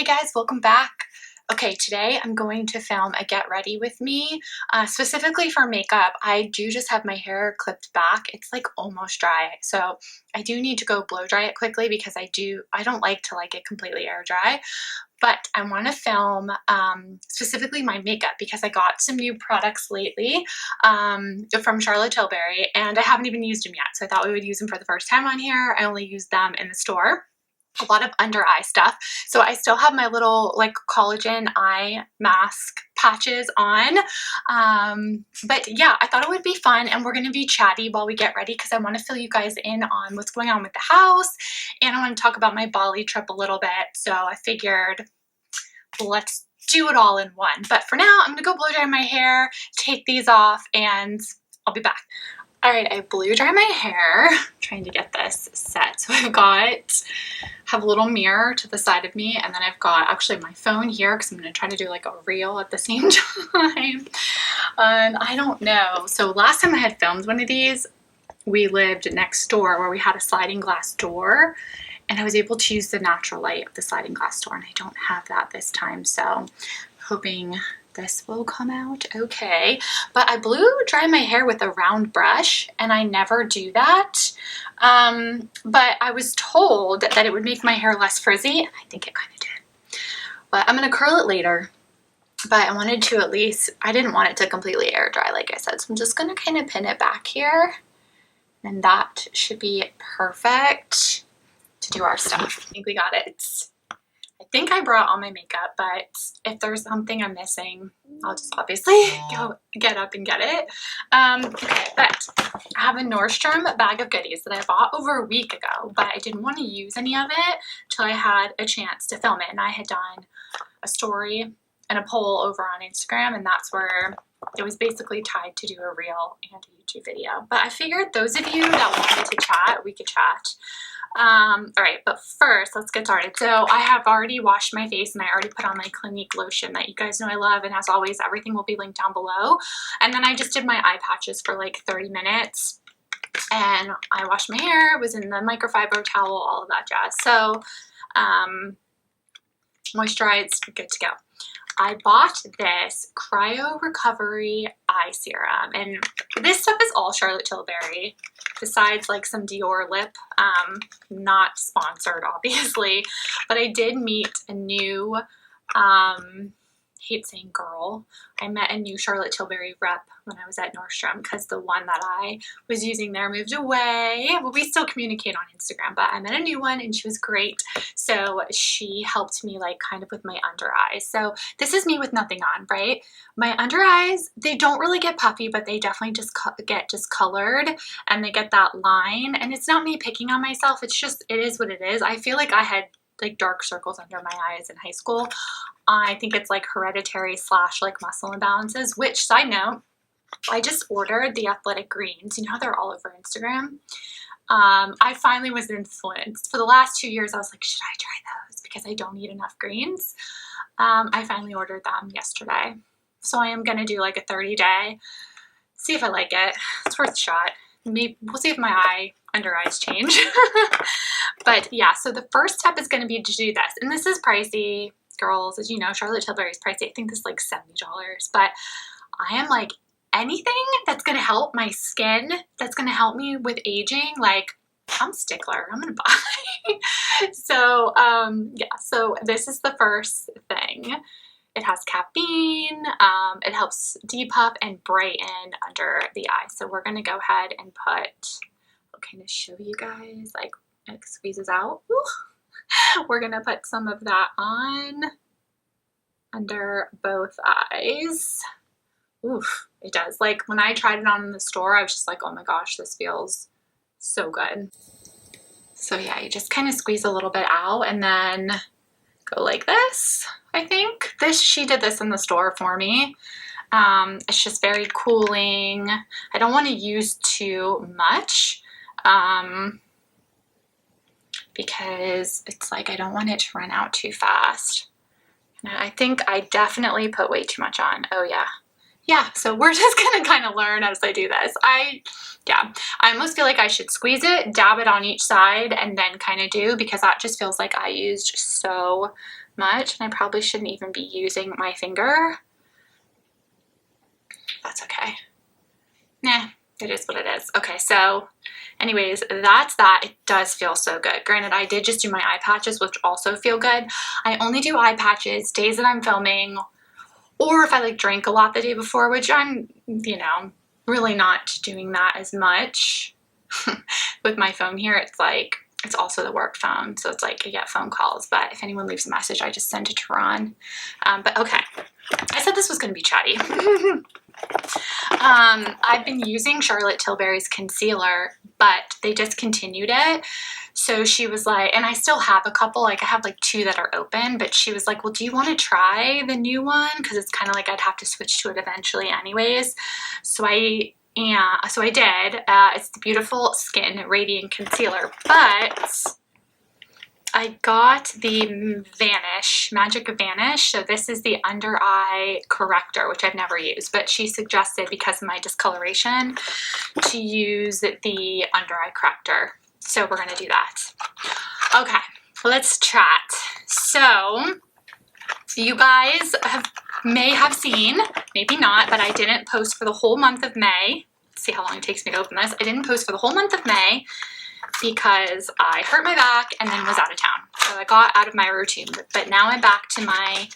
Hey guys, welcome back. Okay, today I'm going to film a get ready with me, specifically for makeup. I do just have my hair clipped back. It's like almost dry, so I do need to go blow dry it quickly because I don't like to it completely air dry. But I want to film specifically my makeup because I got some new products lately from Charlotte Tilbury and I haven't even used them yet. So I thought we would use them for the first time on here. I only used them in the store. A lot of under eye stuff. So I still have my little collagen eye mask patches on. But yeah, I thought it would be fun and we're going to be chatty while we get ready because I want to fill you guys in on what's going on with the house and I want to talk about my Bali trip a little bit. So I figured let's do it all in one. But for now, I'm going to go blow dry my hair, take these off, and I'll be back. All right, I blew dry my hair, trying to get this set. So have a little mirror to the side of me, and then I've got actually my phone here because I'm going to try to do like a reel at the same time. I don't know. So last time I had filmed one of these, we lived next door where we had a sliding glass door, and I was able to use the natural light of the sliding glass door, and I don't have that this time. So hoping this will come out okay. But I blew dry my hair with a round brush and I never do that. But I was told that it would make my hair less frizzy and I think it kind of did. But I'm going to curl it later. But I wanted to I didn't want it to completely air dry like I said. So I'm just going to kind of pin it back here. And that should be perfect to do our stuff. I think we got it. I think I brought all my makeup, but if there's something I'm missing, I'll just obviously go get up and get it. Okay, but I have a Nordstrom bag of goodies that I bought over a week ago, but I didn't want to use any of it till I had a chance to film it. And I had done a story and a poll over on Instagram, and that's where it was basically tied to do a reel and a YouTube video. But I figured those of you that wanted to chat, we could chat. All right, but first let's get started. So I have already washed my face and I already put on my Clinique lotion that you guys know I love, and as always everything will be linked down below. And then I just did my eye patches for like 30 minutes and I washed my hair, was in the microfiber towel, all of that jazz. So moisturized, good to go. I bought this Cryo Recovery Eye Serum, and this stuff is all Charlotte Tilbury, besides like some Dior lip, not sponsored obviously, but I did meet a new, hate saying girl, I met a new Charlotte Tilbury rep when I was at Nordstrom because the one that I was using there moved away. Well, we still communicate on Instagram, but I met a new one and she was great. So she helped me kind of with my under eyes. So this is me with nothing on, right? My under eyes, they don't really get puffy, but they definitely just get discolored and they get that line. And it's not me picking on myself. It's just, it is what it is. I feel like I had dark circles under my eyes in high school. I think it's hereditary / muscle imbalances, which, side note, I just ordered the athletic greens. You know how they're all over Instagram? I finally was influenced. For the last 2 years, I was like, should I try those? Because I don't eat enough greens. I finally ordered them yesterday. So I am going to do a 30-day, see if I like it. It's worth a shot. Maybe we'll see if my under eyes change. But yeah, so the first step is going to be to do this. And this is pricey, girls. As you know, Charlotte Tilbury is pricey. I think this is $70. But I am anything that's going to help my skin, that's going to help me with aging, I'm a stickler. I'm going to buy. So yeah, so this is the first thing. It has caffeine, it helps depuff and brighten under the eye. So we're going to go ahead and I'll kind of show you guys, it squeezes out. Ooh. We're going to put some of that on under both eyes. Oof, it does. When I tried it on in the store, I was just oh my gosh, this feels so good. So yeah, you just kind of squeeze a little bit out and then go like this, I think. She did this in the store for me. It's just very cooling. I don't want to use too much because it's I don't want it to run out too fast. And I think I definitely put way too much on. Oh yeah. Yeah, so we're just gonna kind of learn as I do this. I almost feel like I should squeeze it, dab it on each side, and then kind of do, because that just feels like I used so much, and I probably shouldn't even be using my finger. That's okay. Nah, it is what it is. Okay, so anyways, that's that. It does feel so good. Granted, I did just do my eye patches, which also feel good. I only do eye patches days that I'm filming, or if I like drank a lot the day before, which I'm, you know, really not doing that as much. With my phone here, it's like, it's also the work phone, so it's like I get phone calls, but if anyone leaves a message, I just send it to Ron. But okay, I said this was going to be chatty. I've been using Charlotte Tilbury's concealer, but they discontinued it. So she was like, and I still have a couple, like I have like 2 that are open, but she was like, well, do you want to try the new one? Because it's kind of like I'd have to switch to it eventually anyways. So I did. It's the Beautiful Skin Radiant Concealer, but I got the Magic Vanish. So this is the under eye corrector, which I've never used, but she suggested, because of my discoloration, to use the under eye corrector. So we're gonna do that. Okay, let's chat. So you guys may have seen, maybe not, but I didn't post for the whole month of May. Let's see how long it takes me to open this. I didn't post for the whole month of May because I hurt my back and then was out of town. So I got out of my routine, but now I'm back to my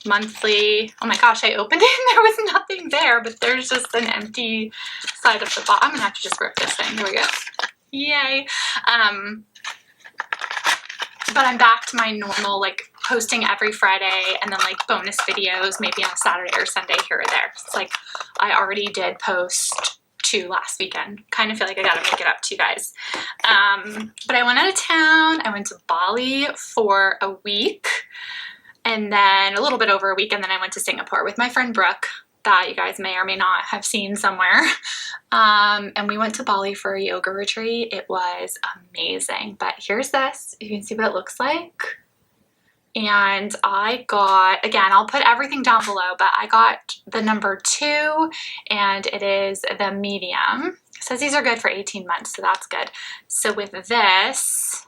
monthly. Oh my gosh, I opened it and there was nothing there, but there's just an empty side of the box. I'm gonna have to just rip this thing. Here we go. Yay. But I'm back to my normal, like, posting every Friday and then like bonus videos maybe on a Saturday or Sunday here or there. It's like I already did post 2 last weekend. Kind of feel like I gotta make it up to you guys. But I went out of town. I went to Bali for a week and then a little bit over a week, and then I went to Singapore with my friend Brooke, that you guys may or may not have seen somewhere. And we went to Bali for a yoga retreat. It was amazing. But here's this. You can see what it looks like. And I got, again, I'll put everything down below, but I got the number 2, and it is the medium. It says these are good for 18 months, so that's good. So with this,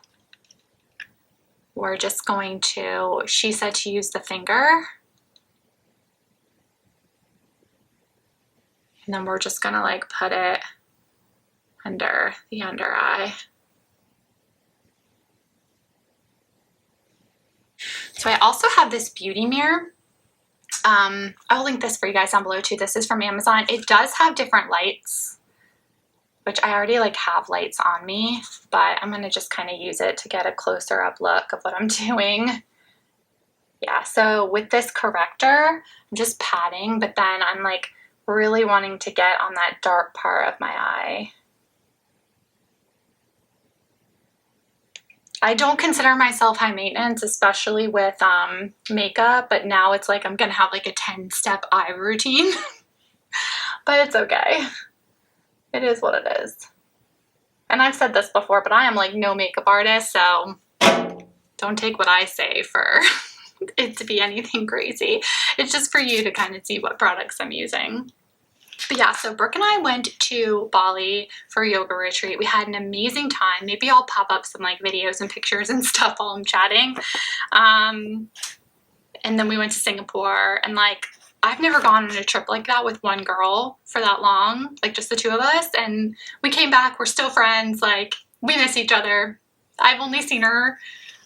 we're just going to, she said to use the finger. And then we're just gonna like put it under the under eye. So I also have this beauty mirror. I'll link this for you guys down below too. This is from Amazon. It does have different lights, which I already like have lights on me, but I'm gonna just kind of use it to get a closer up look of what I'm doing. Yeah, so with this corrector, I'm just patting, but then I'm like really wanting to get on that dark part of my eye. I don't consider myself high maintenance, especially with makeup, but now it's like I'm gonna have like a 10-step eye routine. But it's okay. It is what it is. And I've said this before, but I am like no makeup artist, so don't take what I say for it to be anything crazy. It's just for you to kind of see what products I'm using. But yeah, so Brooke and I went to Bali for a yoga retreat. We had an amazing time. Maybe I'll pop up some like videos and pictures and stuff while I'm chatting. And then we went to Singapore, and like I've never gone on a trip like that with one girl for that long, like just the 2 of us. And we came back, we're still friends, like we miss each other. I've only seen her,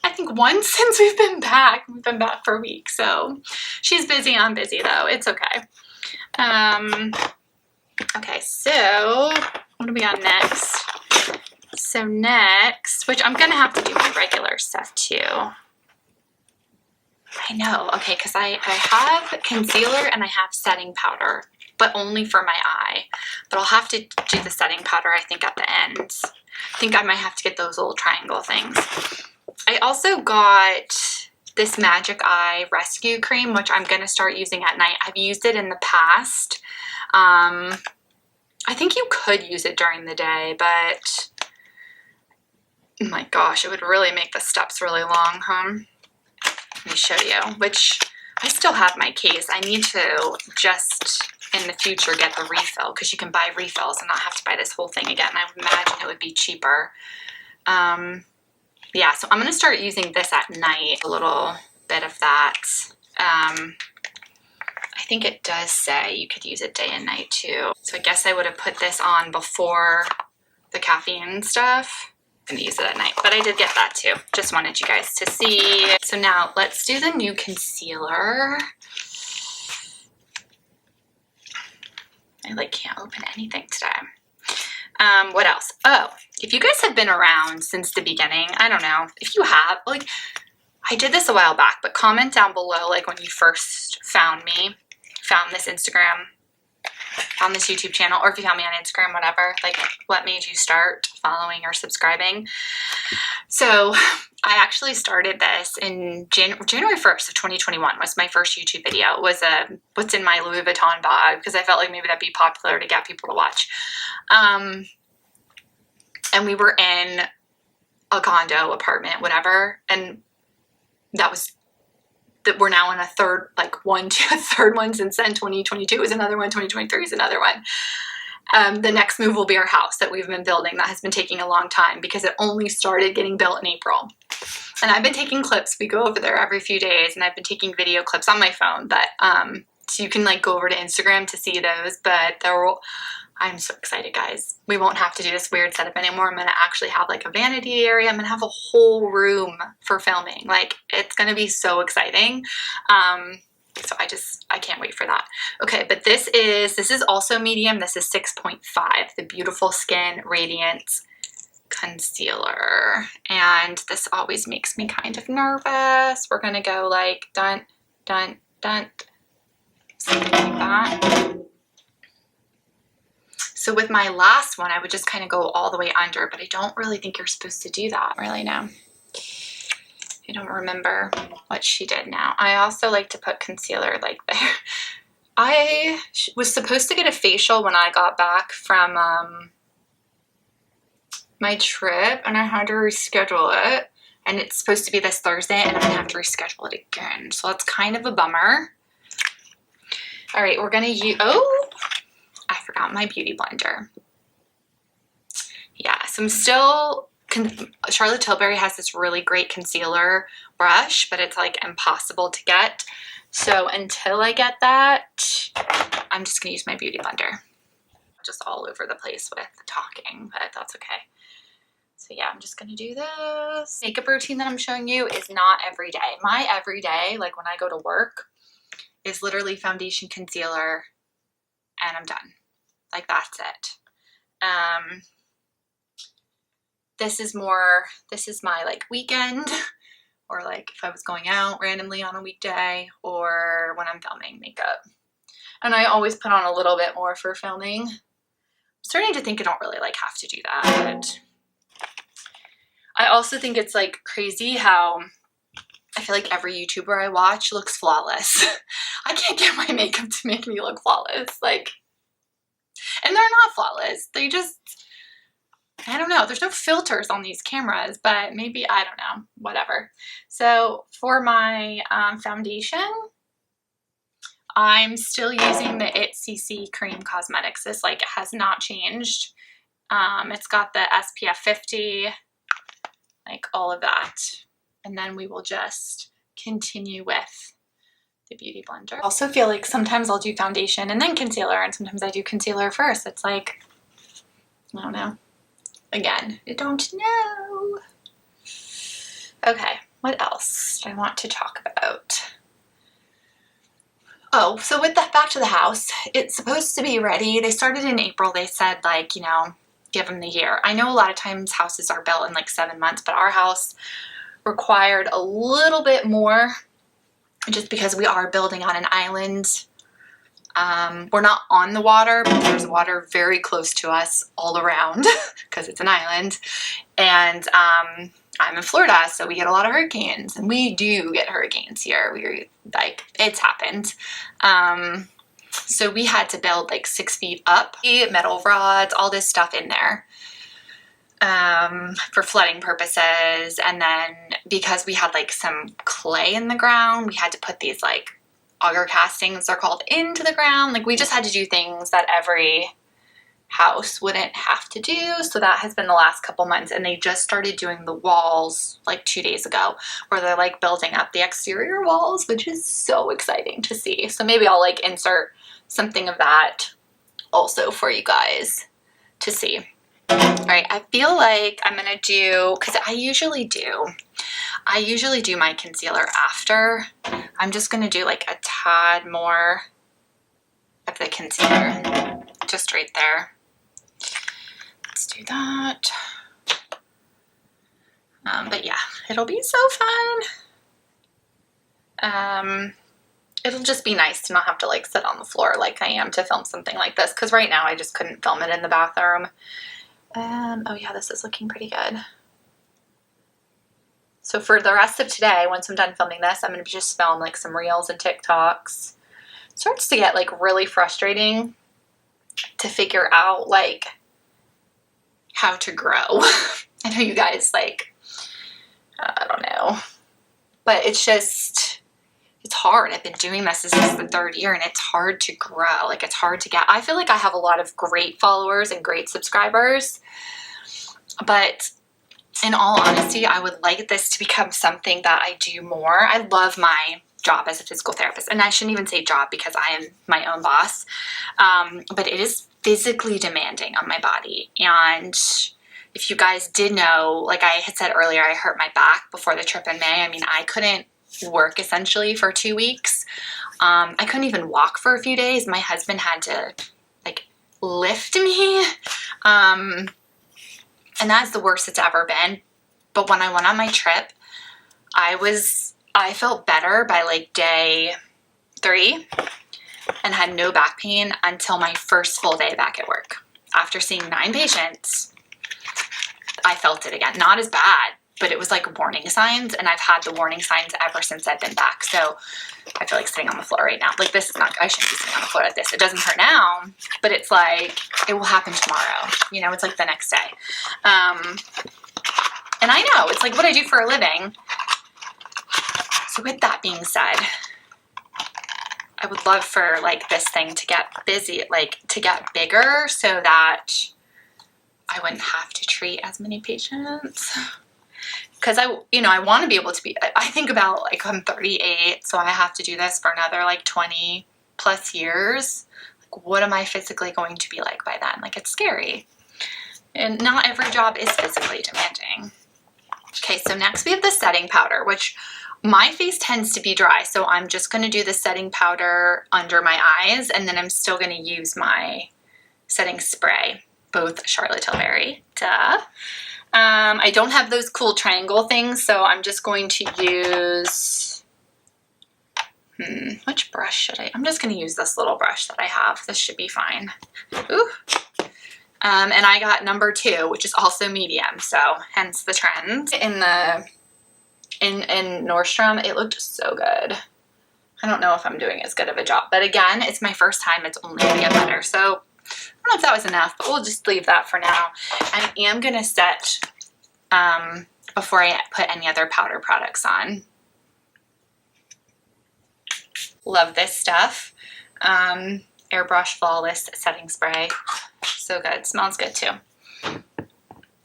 I think, once since we've been back. We've been back for a week, so she's busy, I'm busy though, it's okay. Okay, so what do we got next? So next, which I'm gonna have to do my regular stuff too. I know, okay, because I have concealer and I have setting powder, but only for my eye. But I'll have to do the setting powder, I think, at the end. I think I might have to get those little triangle things. I also got this Magic Eye Rescue Cream, which I'm gonna start using at night. I've used it in the past. I think you could use it during the day, but oh my gosh, it would really make the steps really long, huh? Let me show you, which I still have my case. I need to just in the future get the refill, because you can buy refills and not have to buy this whole thing again. I would imagine it would be cheaper. Yeah, so I'm gonna start using this at night, a little bit of that. I think it does say you could use it day and night too. So I guess I would have put this on before the caffeine stuff. I'm gonna use it at night, but I did get that too. Just wanted you guys to see. So now let's do the new concealer. I like can't open anything today. What else? Oh, if you guys have been around since the beginning, I don't know. If you have, like, I did this a while back, but comment down below, like, when you first found me, found this Instagram, found this YouTube channel, or if you found me on Instagram, whatever, like, what made you start following or subscribing? So I actually started this in January 1st of 2021 was my first YouTube video. It was a what's in my Louis Vuitton bag, because I felt like maybe that'd be popular to get people to watch. And we were in a condo, apartment, whatever, and that was that we're now in a third, like a third one since then. 2022 is another one, 2023 is another one. The next move will be our house that we've been building. That has been taking a long time because it only started getting built in April. And I've been taking clips. We go over there every few days, and I've been taking video clips on my phone, but so you can like go over to Instagram to see those, but I'm so excited, guys. We won't have to do this weird setup anymore. I'm going to actually have like a vanity area. I'm going to have a whole room for filming. Like, it's going to be so exciting. So I can't wait for that. Okay, but this is also medium. This is 6.5, the Beautiful Skin Radiance Concealer. And this always makes me kind of nervous. We're going to go like dun, dun, dun, something like that. So with my last one, I would just kind of go all the way under, but I don't really think you're supposed to do that. Really, no. I don't remember what she did now. I also like to put concealer like there. I was supposed to get a facial when I got back from my trip, and I had to reschedule it. And it's supposed to be this Thursday, and I'm gonna have to reschedule it again. So that's kind of a bummer. All right, we're gonna use, oh, I forgot my beauty blender. Yeah, so I'm still, Charlotte Tilbury has this really great concealer brush, but it's like impossible to get. So until I get that, I'm just gonna use my beauty blender. Just all over the place with talking, but that's okay. So yeah, I'm just gonna do this. Makeup routine that I'm showing you is not every day. My every day, like when I go to work, is literally foundation, concealer, and I'm done. Like, that's it. This is my like weekend, or like if I was going out randomly on a weekday, or when I'm filming makeup. And I always put on a little bit more for filming. I'm starting to think I don't really like have to do that, but I also think it's like crazy how I feel like every YouTuber I watch looks flawless. I can't get my makeup to make me look flawless. Like, and they're not flawless. They just, I don't know. There's no filters on these cameras, but maybe, I don't know, whatever. So for my foundation, I'm still using the It CC Cream Cosmetics. This like has not changed. It's got the SPF 50, like all of that. And then we will just continue with the beauty blender. I also feel like sometimes I'll do foundation and then concealer, and sometimes I do concealer first. It's like, I don't know. Again, I don't know. Okay, what else do I want to talk about? Oh, so with that, back to the house, it's supposed to be ready. They started in April. They said, like, you know, give them the year. I know a lot of times houses are built in like 7 months, but our house required a little bit more just because we are building on an island. We're not on the water, but there's water very close to us all around because it's an island. And I'm in Florida, so we get a lot of hurricanes, and we do get hurricanes here. We're like, it's happened. So we had to build like 6 feet up, metal rods, all this stuff in there for flooding purposes. And then because we had like some clay in the ground, we had to put these like auger castings, they're called, into the ground. Like, we just had to do things that every house wouldn't have to do. So that has been the last couple months, and they just started doing the walls like 2 days ago, where they're like building up the exterior walls, which is so exciting to see. So maybe I'll like insert something of that also for you guys to see. All right, I feel like I'm gonna do, because I usually do my concealer after. I'm just gonna do like a tad more of the concealer, just right there. Let's do that. But yeah, it'll be so fun. It'll just be nice to not have to like sit on the floor like I am to film something like this, because right now I just couldn't film it in the bathroom. Oh yeah, this is looking pretty good. So for the rest of today, once I'm done filming this, I'm going to just film like some reels and TikToks. It starts to get like really frustrating to figure out like how to grow. I know you guys like, I don't know, but it's just, it's hard. I've been doing this. This is the 3rd year, and it's hard to grow. Like, it's hard to get. I feel like I have a lot of great followers and great subscribers, but in all honesty, I would like this to become something that I do more. I love my job as a physical therapist, and I shouldn't even say job because I am my own boss, but it is physically demanding on my body. And if you guys did know, like I had said earlier, I hurt my back before the trip in May. I mean, I couldn't work essentially for 2 weeks. I couldn't even walk for a few days. My husband had to like lift me. And that's the worst it's ever been. But when I went on my trip, I felt better by like day 3 and had no back pain until my first full day back at work. After seeing 9 patients, I felt it again. Not as bad, but it was like warning signs, and I've had the warning signs ever since I've been back. So I feel like sitting on the floor right now. Like, this is not, I shouldn't be sitting on the floor like this. It doesn't hurt now, but it's like, it will happen tomorrow. You know, it's like the next day. And I know, it's like what I do for a living. So with that being said, I would love for like this thing to get busy, like to get bigger so that I wouldn't have to treat as many patients. Because I want to be able to be, I think about like I'm 38, so I have to do this for another like 20 plus years. Like, what am I physically going to be like by then? Like, it's scary. And not every job is physically demanding. Okay, so next we have the setting powder, which my face tends to be dry, so I'm just going to do the setting powder under my eyes, and then I'm still going to use my setting spray, both Charlotte Tilbury. Duh. I don't have those cool triangle things, so I'm just going to use, which brush should I? I'm just going to use this little brush that I have. This should be fine. Ooh. And I got number 2, which is also medium, so hence the trend. In Nordstrom, it looked so good. I don't know if I'm doing as good of a job, but again, it's my first time. It's only going to get better, so I don't know if that was enough, but we'll just leave that for now. I am going to set, before I put any other powder products on. Love this stuff. Airbrush Flawless Setting Spray. So good. Smells good too.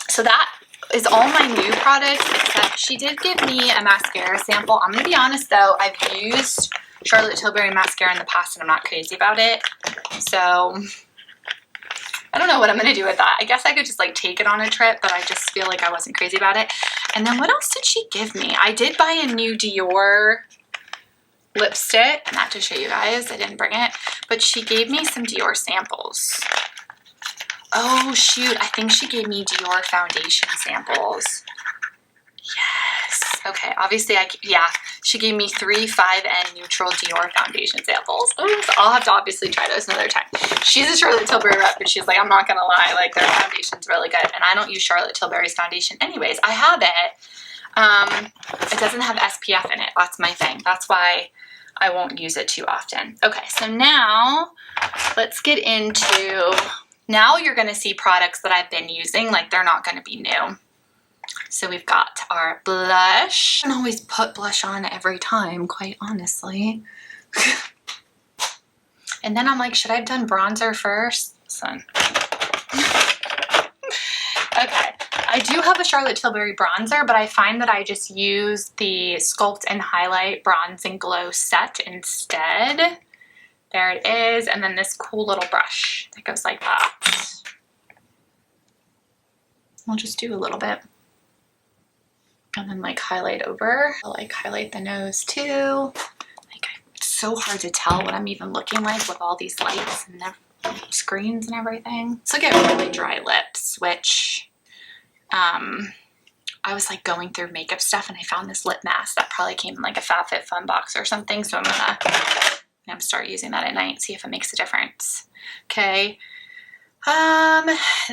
So that is all my new products, except she did give me a mascara sample. I'm going to be honest though, I've used Charlotte Tilbury mascara in the past and I'm not crazy about it. So I don't know what I'm going to do with that. I guess I could just like take it on a trip, but I just feel like I wasn't crazy about it. And then what else did she give me? I did buy a new Dior lipstick, not to show you guys, I didn't bring it, but she gave me some Dior samples. Oh shoot, I think she gave me Dior foundation samples. Yes. Okay, obviously she gave me 3 5N neutral Dior foundation samples. Oh, so I'll have to obviously try those another time. She's a Charlotte Tilbury rep, but she's like, I'm not gonna lie, like their foundation's really good. And I don't use Charlotte Tilbury's foundation anyways. I have it. It doesn't have SPF in it. That's my thing. That's why I won't use it too often. Okay, so now let's get into, now you're gonna see products that I've been using, like they're not gonna be new. So we've got our blush. I don't always put blush on every time, quite honestly. And then I'm like, should I have done bronzer first? Listen, I do have a Charlotte Tilbury bronzer, but I find that I just use the Sculpt and Highlight Bronze and Glow set instead. There it is. And then this cool little brush that goes like that. I'll just do a little bit. And then like highlight over. I'll like highlight the nose too. Like it's so hard to tell what I'm even looking like with all these lights and screens and everything. So I get really dry lips, which I was like going through makeup stuff and I found this lip mask that probably came in like a FabFitFun box or something. So I'm gonna start using that at night, see if it makes a difference. Okay.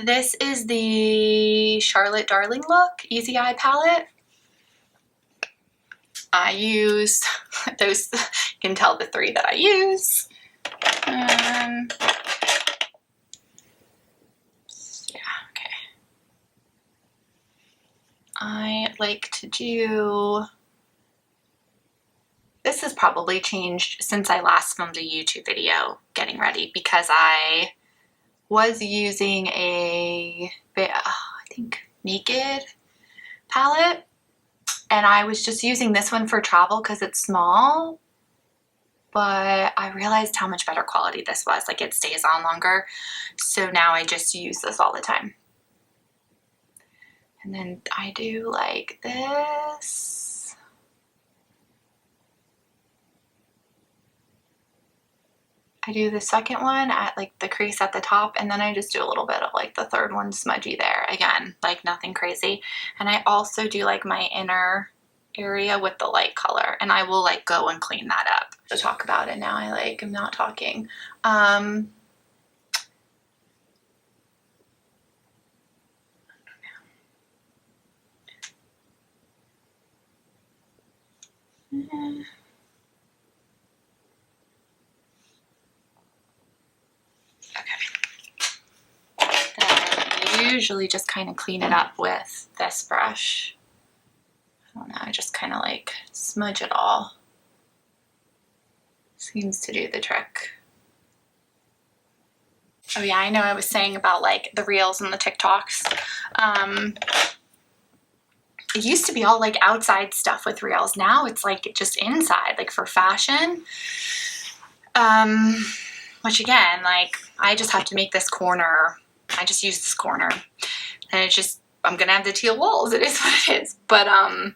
This is the Charlotte Darling Look Easy Eye Palette. I use those, you can tell the three that I use. Yeah, okay. I like to do, this has probably changed since I last filmed a YouTube video getting ready, because I was using a, I think, Naked palette, and I was just using this one for travel because it's small, but I realized how much better quality this was. Like it stays on longer, so now I just use this all the time. And then I do like this. I do the second one at like the crease at the top, and then I just do a little bit of like the third one smudgy there. Again, like nothing crazy. And I also do like my inner area with the light color, and I will like go and clean that up. To talk about it now, I'm not talking. Usually just kind of clean it up with this brush. I don't know, I just kind of like smudge it all. Seems to do the trick. Oh yeah, I know I was saying about like the reels and the TikToks. It used to be all like outside stuff with reels. Now it's like just inside, like for fashion. Which again, like I just have to make this corner. I just use this corner, and it's just, I'm gonna have the teal walls. It is what it is. But I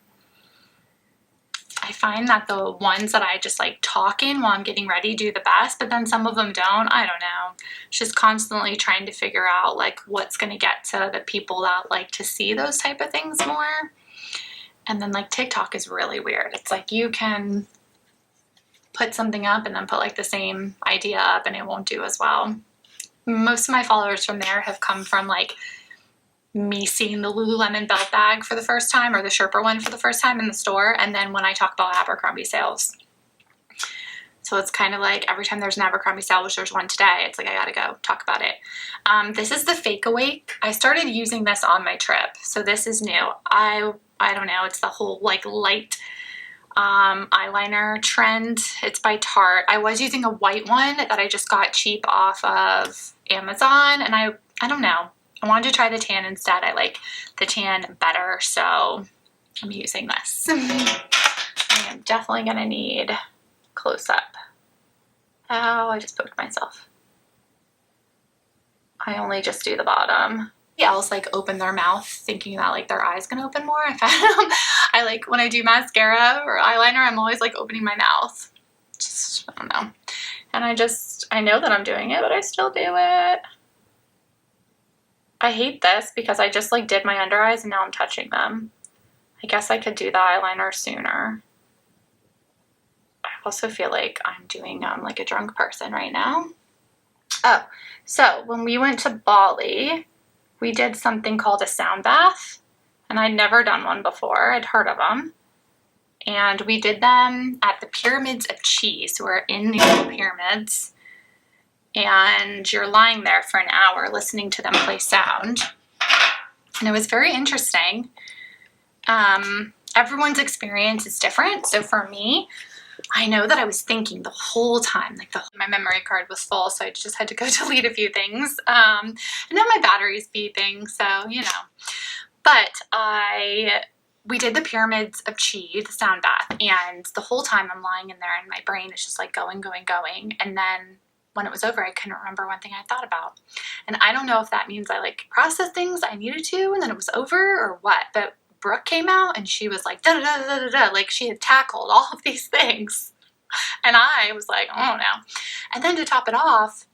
find that the ones that I just like talk in while I'm getting ready do the best, but then some of them don't. I don't know. It's just constantly trying to figure out like what's gonna get to the people that like to see those type of things more. And then like TikTok is really weird. It's like you can put something up and then put like the same idea up and it won't do as well. Most of my followers from there have come from like me seeing the Lululemon belt bag for the first time, or the Sherpa one for the first time in the store, and then when I talk about Abercrombie sales. So it's kind of like every time there's an Abercrombie sale, which there's one today, it's like I gotta go talk about it. This is the Fake Awake. I started using this on my trip, so this is new. I don't know, it's the whole like light eyeliner trend. It's by Tarte. I was using a white one that I just got cheap off of Amazon, and I don't know, I wanted to try the tan instead. I like the tan better, so I'm using this. I am definitely gonna need close up. Oh, I just poked myself. I only just do the bottom. Else like open their mouth thinking that like their eyes gonna open more. I like when I do mascara or eyeliner, I'm always like opening my mouth. Just, I don't know. And I know that I'm doing it, but I still do it. I hate this because I just like did my under eyes and now I'm touching them. I guess I could do the eyeliner sooner. I also feel like I'm doing like a drunk person right now. Oh, so when we went to Bali, we did something called a sound bath, and I'd never done one before. I'd heard of them. And we did them at the Pyramids of Cheese. So we're in the old pyramids, and you're lying there for an hour listening to them play sound. And it was very interesting. Everyone's experience is different. So for me, I know that I was thinking the whole time, like my memory card was full, so I just had to go delete a few things. And now my battery's beeping, so you know. But we did the Pyramids of Chi, the sound bath, and the whole time I'm lying in there and my brain is just like going. And then when it was over, I couldn't remember one thing I thought about. And I don't know if that means I like processed things I needed to and then it was over or what, but Brooke came out and she was like, da da da da da da, like she had tackled all of these things. And I was like, oh no. And then to top it off,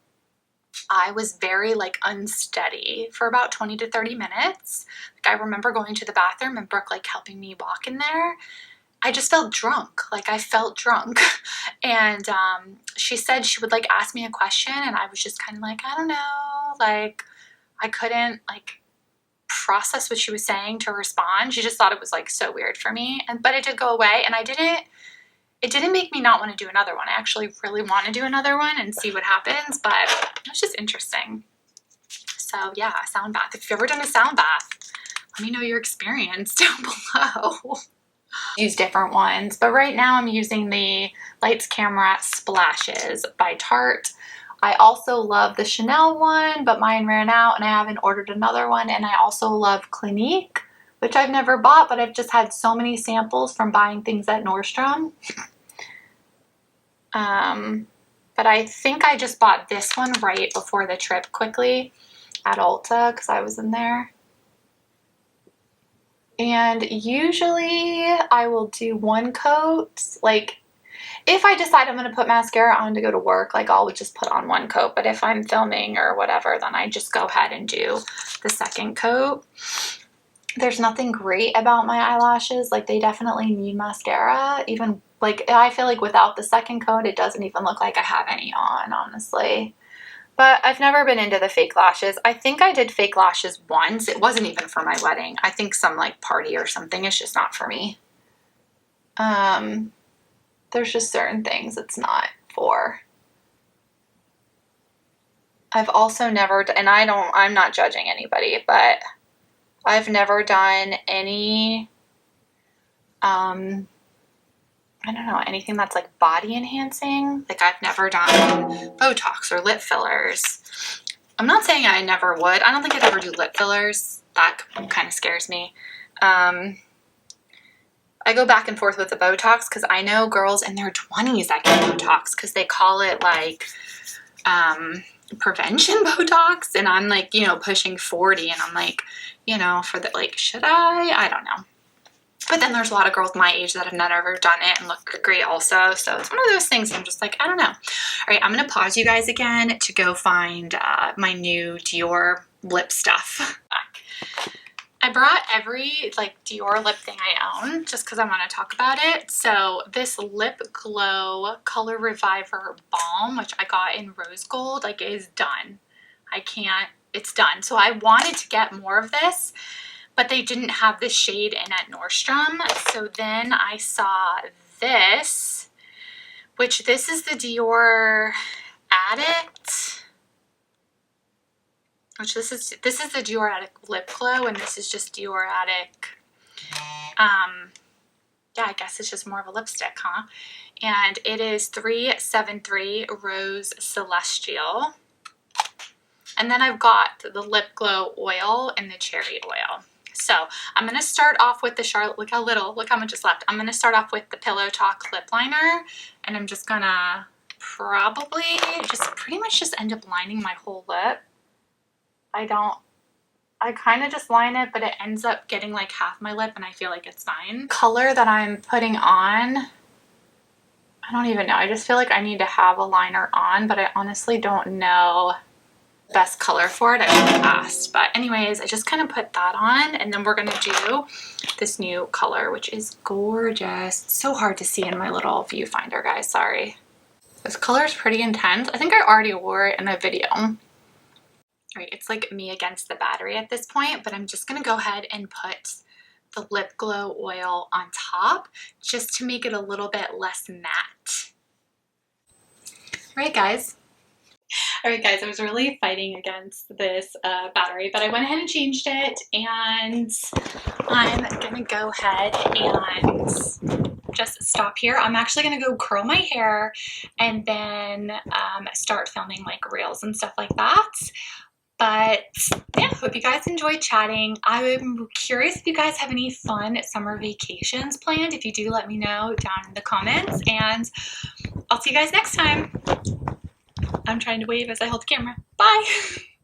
I was very like unsteady for about 20 to 30 minutes. Like I remember going to the bathroom and Brooke like helping me walk in there. I just felt drunk. Like I felt drunk. And she said she would like ask me a question and I was just kind of like, I don't know. Like I couldn't like process what she was saying to respond. She just thought it was like so weird for me. But it did go away and it didn't make me not want to do another one. I actually really want to do another one and see what happens, but it was just interesting. So yeah, a sound bath. If you've ever done a sound bath, let me know your experience down below. Use different ones, but right now I'm using the Lights Camera Splashes by Tarte. I also love the Chanel one, but mine ran out and I haven't ordered another one. And I also love Clinique, which I've never bought, but I've just had so many samples from buying things at Nordstrom. But I think I just bought this one right before the trip quickly at Ulta because I was in there. And usually I will do one coat. Like if I decide I'm going to put mascara on to go to work, like I'll just put on one coat. But if I'm filming or whatever, then I just go ahead and do the second coat. There's nothing great about my eyelashes. Like they definitely need mascara. Even like I feel like without the second coat, it doesn't even look like I have any on, honestly. But I've never been into the fake lashes. I think I did fake lashes once. It wasn't even for my wedding. I think some like party or something. It's just not for me. There's just certain things it's not for. I've also never, and I'm not judging anybody, but I've never done any, I don't know, anything that's like body enhancing. Like I've never done Botox or lip fillers. I'm not saying I never would. I don't think I'd ever do lip fillers. That kind of scares me. I go back and forth with the Botox because I know girls in their 20s that get Botox because they call it like prevention Botox. And I'm like, you know, pushing 40 and I'm like, you know, for the, like, should I? I don't know. But then there's a lot of girls my age that have never done it and look great also. So it's one of those things I'm just like, I don't know. All right, I'm going to pause you guys again to go find my new Dior lip stuff. I brought every like Dior lip thing I own just because I want to talk about it. So this Lip Glow Color Reviver Balm, which I got in rose gold, like is done. It's done. So I wanted to get more of this, but they didn't have this shade in at Nordstrom. So then I saw this, which this is the Dior Addict, which this is the Dior Addict Lip Glow, and this is just Dior Addict. Yeah, I guess it's just more of a lipstick, huh? And it is 373 Rose Celestial. And then I've got the Lip Glow Oil and the Cherry Oil. So I'm going to start off with the Charlotte, look how much is left. I'm going to start off with the Pillow Talk lip liner, and I'm just going to probably pretty much just end up lining my whole lip. I kind of just line it, but it ends up getting like half my lip and I feel like it's fine. Color that I'm putting on, I don't even know. I just feel like I need to have a liner on, but I honestly don't know best color for it. I should have asked, but anyways, I just kind of put that on, and then we're gonna do this new color, which is gorgeous. It's so hard to see in my little viewfinder, guys, sorry. This color is pretty intense. I think I already wore it in a video. All right, it's like me against the battery at this point, but I'm just gonna go ahead and put the Lip Glow oil on top just to make it a little bit less matte. All right, guys. All right, guys, I was really fighting against this battery, but I went ahead and changed it, and I'm gonna go ahead and just stop here. I'm actually gonna go curl my hair and then start filming like reels and stuff like that. But yeah, hope you guys enjoyed chatting. I'm curious if you guys have any fun summer vacations planned. If you do, let me know down in the comments, and I'll see you guys next time. I'm trying to wave as I hold the camera. Bye!